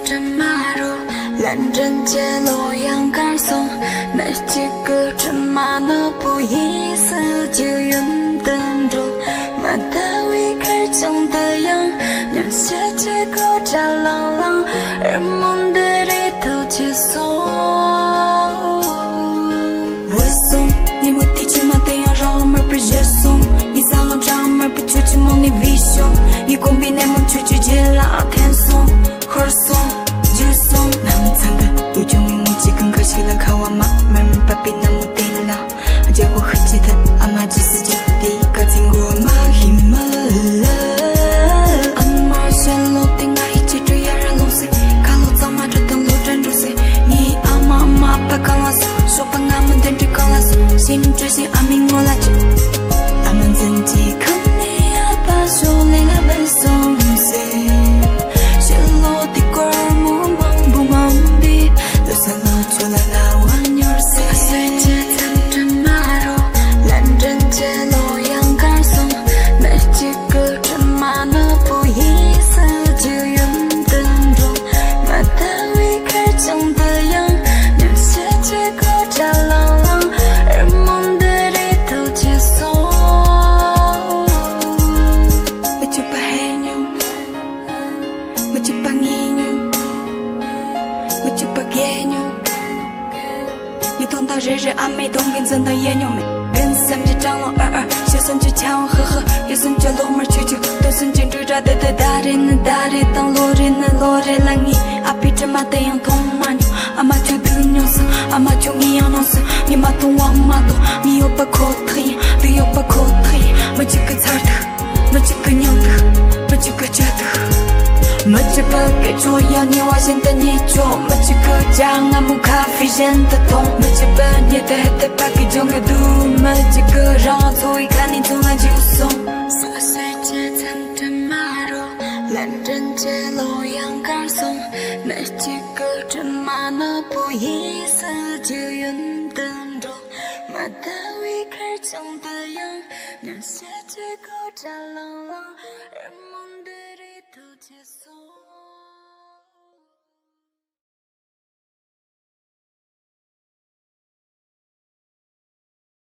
trăm 마로 란전제 로양 갈송 매치그 참마나 보이스 지윤든로 마다위 갈정다양 년세제고 잘랑랑 얼몬들이 터지소 외송你目的起码得要让我们不接送你撒浪让我们不去梦你微笑你公比内蒙去接了天送和送就送那么惨的不就明目几更可惜了看我妈没人把比那么低了结果很记得阿妈只是就第一个经过马黑马了阿妈陷落定爱一起追呀人龙水看路早马这等路站住谁你阿妈妈把刚拉手说把俺们等着刚拉手心知心阿明我来着俺们自己看你阿爸手里来奔送谁陷落的歌儿目蒙不蒙蔽留下了出来了玩意儿谁随街藏着马肉蓝针街洛阳杆松没几个这马那不意思就用灯笼马达维开讲的样那些结果炸朗朗而梦的里头接送我就把黑牛我就把你牛我就把给牛你懂到日日阿妹懂跟真的野牛妹跟三只长老二小孙就抢呵呵也孙就落门去都孙进驻扎的大人的大人当落人的落人来你阿比这马的样痛马牛阿妈就得牛死阿妈就一样弄死你妈懂我妈懂你又把口推你又把口推没几个词的没几个牛的没几个觉得没几个给主要你我现在你做没几个将俺木咖啡显得痛没几个你得把给整个度没几个让我做一看你从来就送洒水街藏着马肉蓝针街洛阳杆松没几个这马那不意思就用灯笼马达维开讲的样那些结果炸朗朗而梦的里头接送